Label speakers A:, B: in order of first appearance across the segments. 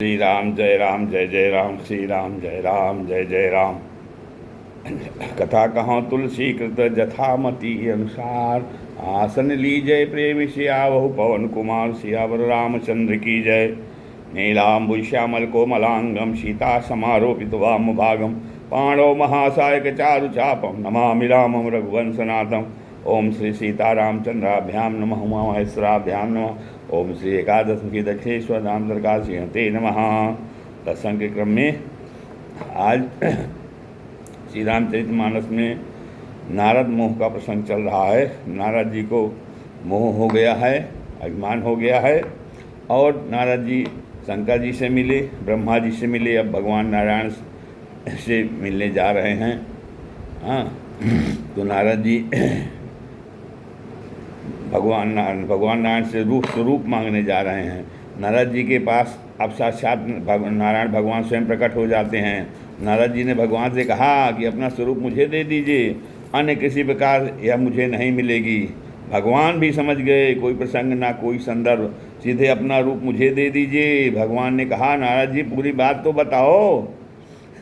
A: श्री राम जय जय राम, श्री राम जय जय राम। कथा कहाँ तुलसी कृत जथामति अनुसार, आसन लीजय प्रेम सियावहु पवन कुमार, सियावर रामचंद्र की जय। नीलाम्बु श्यामल कोमलांगम, सीता समारोपित वाम भागम, पाणौ महासायक चारु चापम, नमामि रामं रघुवंशनाथम। ओम श्री सीतारामचंद्राभ्याम नमः, उमामहेश्वराभ्याम नमः। ओम श्री एकादशी दक्षेश्वर दामोदरकाशीहते नमः। तत्संग के क्रम में आज श्री रामचरितमानस में नारद मोह का प्रसंग चल रहा है। नारद जी को मोह हो गया है, अभिमान हो गया है, और नारद जी शंकर जी से मिले, ब्रह्मा जी से मिले, अब भगवान नारायण से मिलने जा रहे हैं। हाँ, तो नारद जी भगवान नारायण से स्वरूप मांगने जा रहे हैं। नारद जी के पास अब साक्षात नारायण भगवान स्वयं प्रकट हो जाते हैं। नारद जी ने भगवान से कहा कि अपना स्वरूप मुझे दे दीजिए, अन्य किसी प्रकार यह मुझे नहीं मिलेगी। भगवान भी समझ गए, कोई प्रसंग ना कोई संदर्भ, सीधे अपना रूप मुझे दे दीजिए। भगवान ने कहा, नारद जी पूरी बात तो बताओ।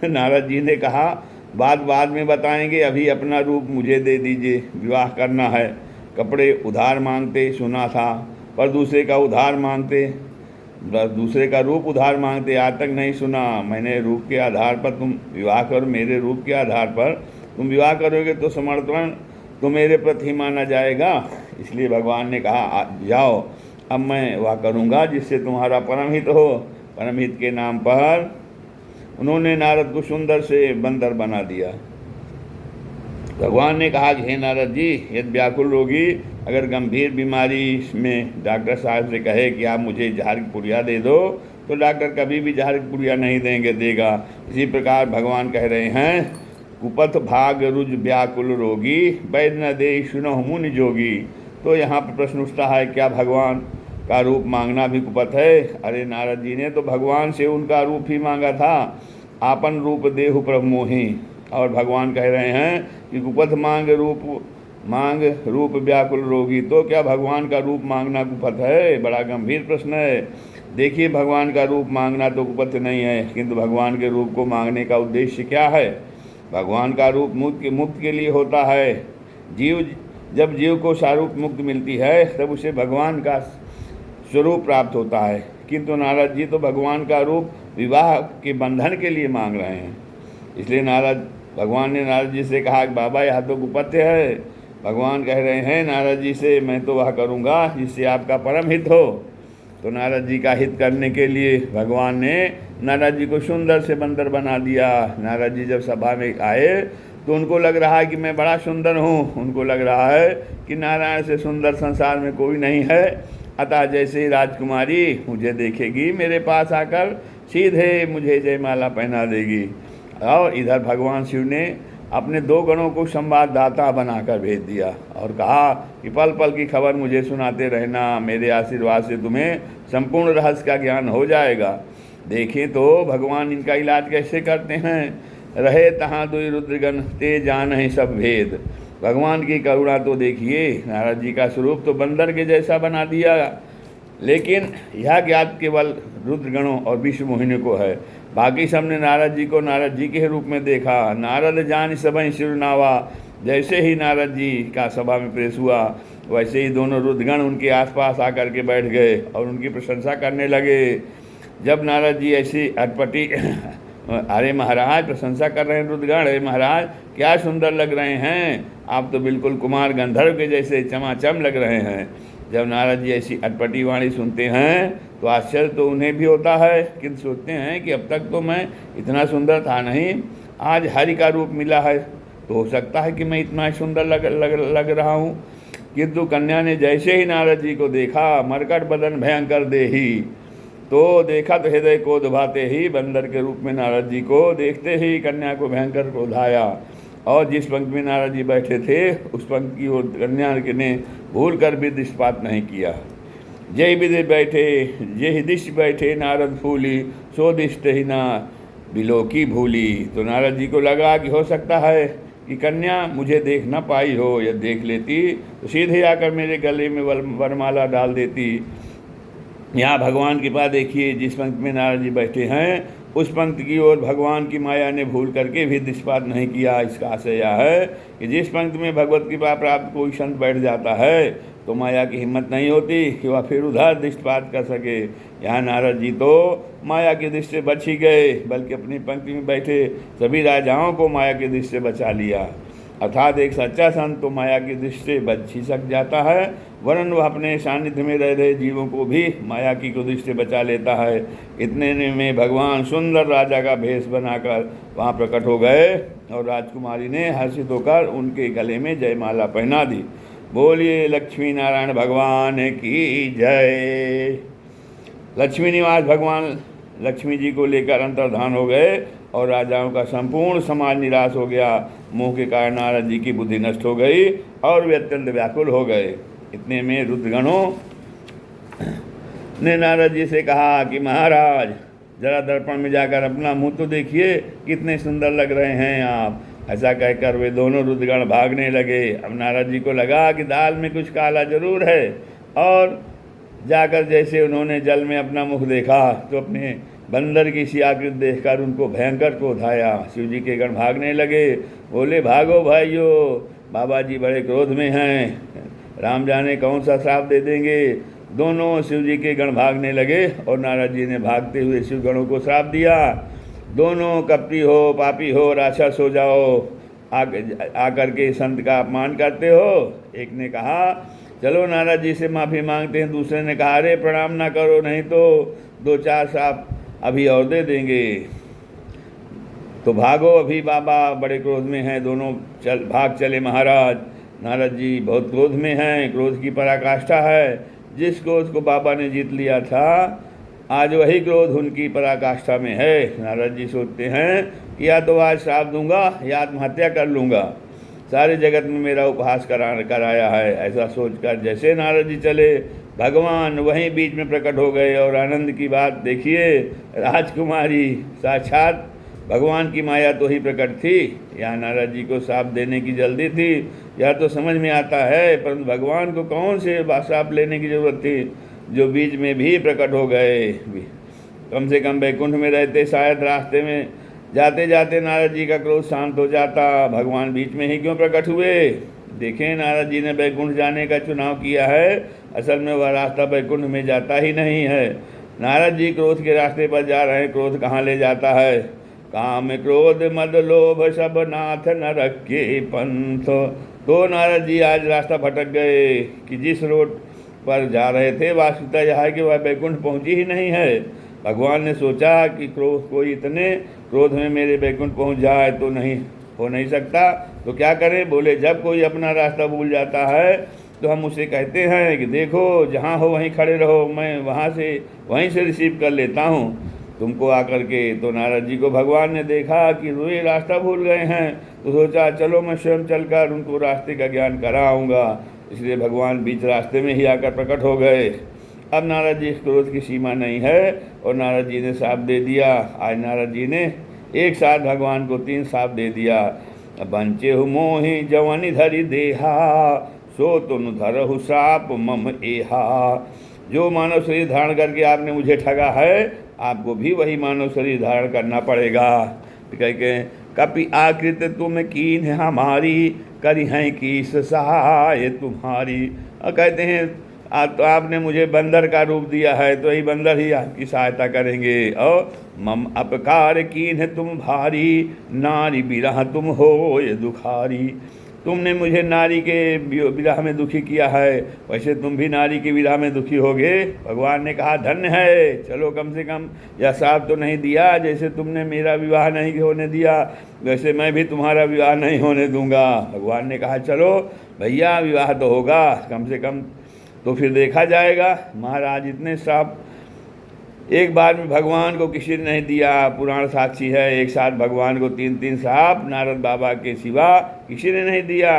A: नारद जी ने कहा, बात बाद में बताएंगे, अभी अपना रूप मुझे दे दीजिए, विवाह करना है। कपड़े उधार मांगते सुना था, पर दूसरे का उधार मांगते, दूसरे का रूप उधार मांगते आज तक नहीं सुना। मैंने रूप के आधार पर तुम विवाह करो, मेरे रूप के आधार पर तुम विवाह करोगे तो समर्पण तो मेरे प्रति माना जाएगा। इसलिए भगवान ने कहा, जाओ, अब मैं वह करूँगा जिससे तुम्हारा परमहित हो। परमहित के नाम पर उन्होंने नारद को सुंदर से बंदर बना दिया। भगवान ने कहा कि हे नारद जी, यदि व्याकुल रोगी अगर गंभीर बीमारी में डॉक्टर साहब से कहे कि आप मुझे जहर की पुड़िया दे दो, तो डॉक्टर कभी भी जहर की पुड़िया नहीं देगा। इसी प्रकार भगवान कह रहे हैं, कुपथ भाग रुज व्याकुल रोगी, वैद्य न दे सुनहु मुनि जोगी। तो यहाँ पर प्रश्न उठता है, क्या भगवान का रूप मांगना भी कुपथ है? अरे नारद जी ने तो भगवान से उनका रूप ही मांगा था, आपन रूप देहु प्रभु मोहि। और भगवान कह रहे हैं कि कुपथ मांग रूप व्याकुल रोगी। तो क्या भगवान का रूप मांगना कुपथ है? बड़ा गंभीर प्रश्न है। देखिए, भगवान का रूप मांगना तो कुपथ नहीं है, किंतु भगवान के रूप को मांगने का उद्देश्य क्या है? भगवान का रूप मुक्त के लिए होता है। जब जीव को सारूप मुक्त मिलती है, तब उसे भगवान का स्वरूप प्राप्त होता है। किंतु नारद जी तो भगवान का रूप विवाह के बंधन के लिए मांग रहे हैं। इसलिए भगवान ने नारद जी से कहा कि बाबा, यह तो कुपथ्य है। भगवान कह रहे हैं नारद जी से, मैं तो वह करूँगा जिससे आपका परम हित हो। तो नारद जी का हित करने के लिए भगवान ने नारद जी को सुंदर से बंदर बना दिया। नारद जी जब सभा में आए तो उनको लग रहा है कि मैं बड़ा सुंदर हूँ, उनको लग रहा है कि नारायण से सुंदर संसार में कोई नहीं है। अतः जैसे ही राजकुमारी मुझे देखेगी, मेरे पास आकर सीधे मुझे जयमाला पहना देगी। और इधर भगवान शिव ने अपने दो गणों को संवाददाता बनाकर भेज दिया और कहा कि पल पल की खबर मुझे सुनाते रहना, मेरे आशीर्वाद से तुम्हें संपूर्ण रहस्य का ज्ञान हो जाएगा। देखें तो भगवान इनका इलाज कैसे करते हैं। रहे तहाँ दुई रुद्रगण, ते जानहि सब भेद। भगवान की करुणा तो देखिए, नारद जी का स्वरूप तो बंदर के जैसा बना दिया, लेकिन यह ज्ञात केवल रुद्रगणों और विश्व मोहिनी को है। बाकी सबने नारद जी को नारद जी के रूप में देखा। नारद जान सबहि सिरनावा। जैसे ही नारद जी का सभा में प्रवेश हुआ, वैसे ही दोनों रुद्रगण उनके आसपास आकर के बैठ गए और उनकी प्रशंसा करने लगे। जब नारद जी ऐसी अटपटी अरे महाराज, प्रशंसा कर रहे हैं रुद्रगण, अरे महाराज क्या सुंदर लग रहे हैं, आप तो बिल्कुल कुमार गंधर्व के जैसे चमाचम लग रहे हैं। जब नारद जी ऐसी अटपटी वाणी सुनते हैं तो आश्चर्य तो उन्हें भी होता है, किंतु सोचते हैं कि अब तक तो मैं इतना सुंदर था नहीं, आज हरि का रूप मिला है तो हो सकता है कि मैं इतना सुंदर लग रहा हूँ। किंतु कन्या ने जैसे ही नारद जी को देखा, मरकट बदन भयंकर देही, तो देखा तो हृदय को दबाते ही बंदर के रूप में नारद जी को देखते ही कन्या को भयंकर क्रोध आया। और जिस पंक्ति में नारद जी बैठे थे, उस पंक्ति की ओर कन्या ने भूल कर भी दृष्टिपात नहीं किया। जय विदे बैठे, जय दिश बैठे नारद फूली, सो दिष्ट ही ना बिलो की भूली। तो नारद जी को लगा कि हो सकता है कि कन्या मुझे देख न पाई हो, या देख लेती तो सीधे आकर मेरे गले में वरमाला डाल देती। यहाँ भगवान की बात देखिए, जिस पंक्ति में नारद जी बैठे हैं उस पंक्ति की ओर भगवान की माया ने भूल करके भी दृष्टिपात नहीं किया। इसका आशय यह है कि जिस पंक्ति में भगवत कृपा प्राप्त कोई संत बैठ जाता है तो माया की हिम्मत नहीं होती कि वह फिर उधर दृष्टिपात कर सके। यहाँ नारद जी तो माया की दृष्टि से बच ही गए, बल्कि अपनी पंक्ति में बैठे सभी राजाओं को माया की दृष्टि से बचा लिया। अर्थात एक सच्चा संत तो माया की दृष्टि से बच ही सक जाता है, वरन वह अपने सानिध्य में रह रहे जीवों को भी माया की दृष्टि से बचा लेता है। इतने में भगवान सुंदर राजा का भेष बनाकर वहाँ प्रकट हो गए और राजकुमारी ने हर्षित होकर उनके गले में जयमाला पहना दी। बोलिए लक्ष्मी नारायण भगवान की जय। लक्ष्मी निवास भगवान लक्ष्मी जी को लेकर अंतर्धान हो गए और राजाओं का संपूर्ण समाज निराश हो गया। मोह के कारण नारद जी की बुद्धि नष्ट हो गई और वे अत्यंत व्याकुल हो गए। इतने में रुद्रगणों ने नारद जी से कहा कि महाराज जरा दर्पण में जाकर अपना मुंह तो देखिए, कितने सुंदर लग रहे हैं आप। ऐसा कहकर वे दोनों रुद्रगण भागने लगे। अब नारद जी को लगा कि दाल में कुछ काला जरूर है, और जाकर जैसे उन्होंने जल में अपना मुख देखा तो अपने बंदर की सी आकृति देखकर उनको भयंकर क्रोध आया। शिव जी के गण भागने लगे, बोले भागो भाइयों, बाबा जी बड़े क्रोध में हैं, राम जाने कौन सा श्राप दे देंगे। दोनों शिव जी के गण भागने लगे और नारद जी ने भागते हुए शिव गणों को श्राप दिया, दोनों कपटी हो, पापी हो, राक्षस हो जाओ, आकर के संत का अपमान करते हो। एक ने कहा चलो नारद जी से माफ़ी मांगते हैं, दूसरे ने कहा अरे प्रणाम ना करो, नहीं तो 2-4 श्राप अभी और दे देंगे। तो भागो, अभी बाबा बड़े क्रोध में हैं। दोनों भाग चले महाराज। नारद जी बहुत क्रोध में हैं, क्रोध की पराकाष्ठा है। जिस क्रोध को बाबा ने जीत लिया था, आज वही क्रोध उनकी पराकाष्ठा में है। नारद जी सोचते हैं कि या तो आज श्राप दूंगा या आत्महत्या कर लूँगा, सारे जगत में मेरा उपहास कराया है। ऐसा सोचकर जैसे नारद जी चले, भगवान वहीं बीच में प्रकट हो गए। और आनंद की बात देखिए, राजकुमारी साक्षात भगवान की माया तो ही प्रकट थी। यहाँ नारद जी को श्राप देने की जल्दी थी, यह तो समझ में आता है, परंतु भगवान को कौन से श्राप लेने की जरूरत थी, जो बीच में भी प्रकट हो गए। कम से कम वैकुंठ में रहते, शायद रास्ते में जाते जाते नारद जी का क्रोध शांत हो जाता। भगवान बीच में ही क्यों प्रकट हुए। देखें, नारद जी ने वैकुंठ जाने का चुनाव किया है, असल में वह रास्ता वैकुंठ में जाता ही नहीं है। नारद जी क्रोध के रास्ते पर जा रहे हैं। क्रोध कहाँ ले जाता है। काम क्रोध मद लोभ सब नाथ नरक के पंथ। तो नारद जी आज रास्ता भटक गए कि जिस रोड पर जा रहे थे वास्तविकता यह है कि वह वैकुंठ पहुँची ही नहीं है। भगवान ने सोचा कि कोई इतने क्रोध में मेरे वैकुंठ पहुँच जाए तो नहीं हो नहीं सकता, तो क्या करें। बोले जब कोई अपना रास्ता भूल जाता है तो हम उसे कहते हैं कि देखो जहाँ हो वहीं खड़े रहो, मैं वहीं से रिसीव कर लेता हूँ तुमको आकर के। तो नारद जी को भगवान ने देखा कि वे रास्ता भूल गए हैं, तो सोचा चलो मैं स्वयं चलकर उनको रास्ते का ज्ञान कराऊंगा। इसलिए भगवान बीच रास्ते में ही आकर प्रकट हो गए। अब नारद जी क्रोध की सीमा नहीं है और नारद जी ने श्राप दे दिया। आज नारद जी ने एक साथ भगवान को 3 श्राप दे दिया। बंचे हु मोहि जवनि धरि देहा, सो तुम धरहु श्राप मम एहा। जो मानव शरीर धारण करके आपने मुझे ठगा है, आपको भी वही मानव शरीर धारण करना पड़ेगा। कह के कपि आकृत तुम कीन है हमारी, करी हैं की सहाय तुम्हारी। और कहते हैं तो आपने मुझे बंदर का रूप दिया है, तो यही बंदर ही आपकी सहायता करेंगे। और मम अपकार कीन है तुम भारी, नारी बिरह तुम हो ये दुखारी। तुमने मुझे नारी के विरह में दुखी किया है, वैसे तुम भी नारी के विरह में दुखी होगे। भगवान ने कहा धन्य है, चलो कम से कम यह श्राप तो नहीं दिया। जैसे तुमने मेरा विवाह नहीं होने दिया, वैसे मैं भी तुम्हारा विवाह नहीं होने दूंगा। भगवान ने कहा चलो भैया विवाह तो होगा कम से कम, तो फिर देखा जाएगा। महाराज इतने श्राप एक बार में भगवान को किसी ने नहीं दिया। पुराण साक्षी है, एक साथ भगवान को 3-3 श्राप नारद बाबा के सिवा किसी ने नहीं दिया।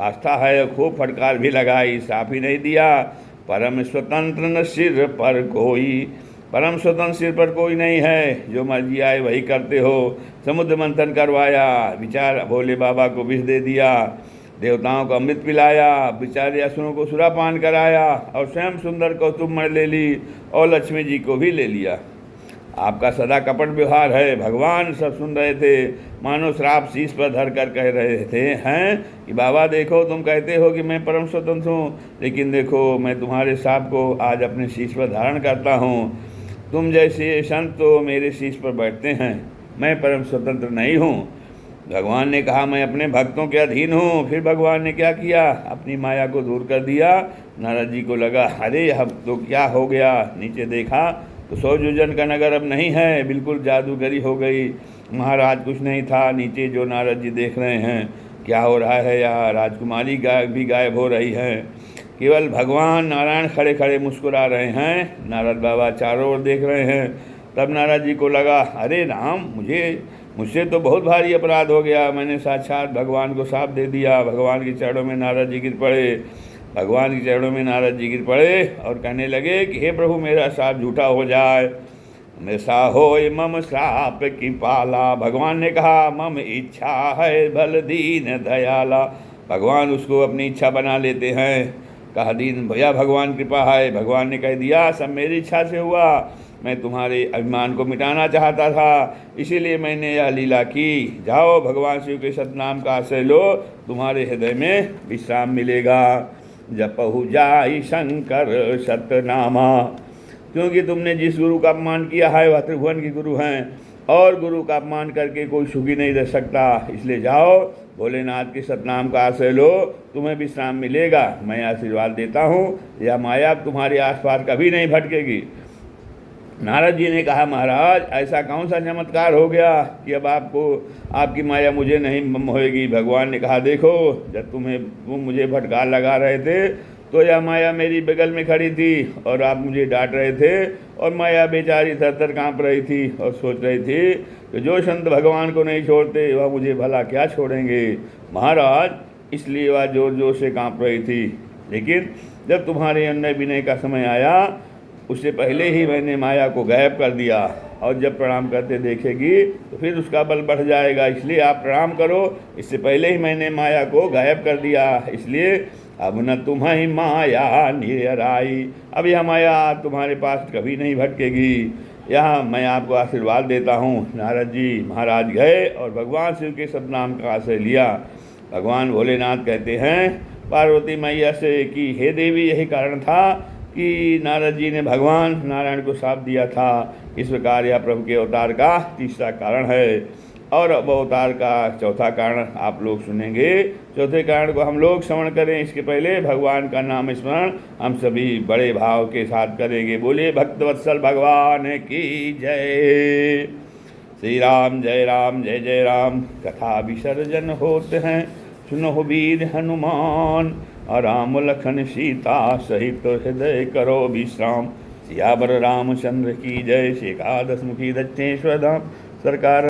A: आस्था है, खूब फटकार भी लगाई, श्राप ही नहीं दिया। परम स्वतंत्र न सिर पर कोई, परम स्वतंत्र सिर पर कोई नहीं है, जो मर्जी आए वही करते हो। समुद्र मंथन करवाया, विचार भोले बाबा को विष दे दिया। देवताओं को अमृत पिलाया, बेचारे असुरों को सुरापान कराया और स्वयं सुंदर कौतुकमणि ले ली और लक्ष्मी जी को भी ले लिया। आपका सदा कपट व्यवहार है। भगवान सब सुन रहे थे, मानो श्राप शीश पर धर कर कह रहे थे हैं कि बाबा देखो, तुम कहते हो कि मैं परम स्वतंत्र हूँ, लेकिन देखो मैं तुम्हारे श्राप को आज अपने शीश पर धारण करता हूँ। तुम जैसे संत तो मेरे शीश पर बैठते हैं, मैं परम स्वतंत्र नहीं हूँ। भगवान ने कहा मैं अपने भक्तों के अधीन हूँ। फिर भगवान ने क्या किया, अपनी माया को दूर कर दिया। नारद जी को लगा अरे अब तो क्या हो गया, नीचे देखा तो 100 योजन का नगर अब नहीं है, बिल्कुल जादूगरी हो गई। महाराज कुछ नहीं था, नीचे जो नारद जी देख रहे हैं क्या हो रहा है, या राजकुमारी भी गायब हो रही है, केवल भगवान नारायण खड़े खड़े मुस्कुरा रहे हैं। नारद बाबा चारों ओर देख रहे हैं। तब नारद जी को लगा अरे राम, मुझसे तो बहुत भारी अपराध हो गया, मैंने साक्षात भगवान को शाप दे दिया। भगवान के चरणों में नारद जी गिर पड़े। भगवान के चरणों में नारद जी गिर पड़े और कहने लगे कि हे प्रभु, मेरा श्राप झूठा हो जाए, हमेशा होय मम श्राप की पाला। भगवान ने कहा मम इच्छा है भल दीन दयाला। भगवान उसको अपनी इच्छा बना लेते हैं। कहा दीन भैया भगवान कृपा है। भगवान ने कह दिया सब मेरी इच्छा से हुआ, मैं तुम्हारे अभिमान को मिटाना चाहता था, इसीलिए मैंने यह लीला की। जाओ भगवान शिव के सतनाम का आश्रय लो, तुम्हारे हृदय में विश्राम मिलेगा। जपहु जाई शंकर सतनामा। क्योंकि तुमने जिस गुरु का अपमान किया है वह त्रिभुवन के गुरु हैं, और गुरु का अपमान करके कोई सुखी नहीं रह सकता। इसलिए जाओ भोलेनाथ के सतनाम का आश्रय लो, तुम्हें विश्राम मिलेगा। मैं आशीर्वाद देता हूँ, यह माया तुम्हारे आसपास कभी नहीं भटकेगी। नारद जी ने कहा महाराज ऐसा कौन सा चमत्कार हो गया कि अब आपकी माया मुझे नहीं मोहेगी। भगवान ने कहा देखो, जब तुम मुझे भटका लगा रहे थे तो यह माया मेरी बगल में खड़ी थी और आप मुझे डांट रहे थे, और माया बेचारी थर-थर काँप रही थी और सोच रही थी कि जो संत भगवान को नहीं छोड़ते वह मुझे भला क्या छोड़ेंगे। महाराज इसलिए वह जोर जोर से काँप रही थी, लेकिन जब तुम्हारे अंदर विनय का समय आया उससे पहले ही मैंने माया को गायब कर दिया, और जब प्रणाम करते देखेगी तो फिर उसका बल बढ़ जाएगा। इसलिए आप प्रणाम करो, इससे पहले ही मैंने माया को गायब कर दिया। इसलिए अब न तुम्हें माया निराई, अब यह माया तुम्हारे पास कभी नहीं भटकेगी। यहाँ मैं आपको आशीर्वाद देता हूँ। नारद जी महाराज गए और भगवान शिव के सतनाम का आश्रय लिया। भगवान भोलेनाथ कहते हैं पार्वती मैया से कि हे देवी, यही कारण था कि नारद जी ने भगवान नारायण को शाप दिया था। इस प्रकार यह प्रभु के अवतार का तीसरा कारण है, और अब अवतार का चौथा कारण आप लोग सुनेंगे। चौथे कारण को हम लोग श्रवण करें, इसके पहले भगवान का नाम स्मरण हम सभी बड़े भाव के साथ करेंगे। बोले भक्तवत्सल भगवान की जय। श्री राम जय राम जय जय राम। कथा विसर्जन होते हैं, सुनो वीर हनुमान, राम लखन सीता सहित हृदय करो विश्राम। सियावर रामचंद्र की जय। श्री एकादश मुखी दक्षिणेश्वर धाम सरकार।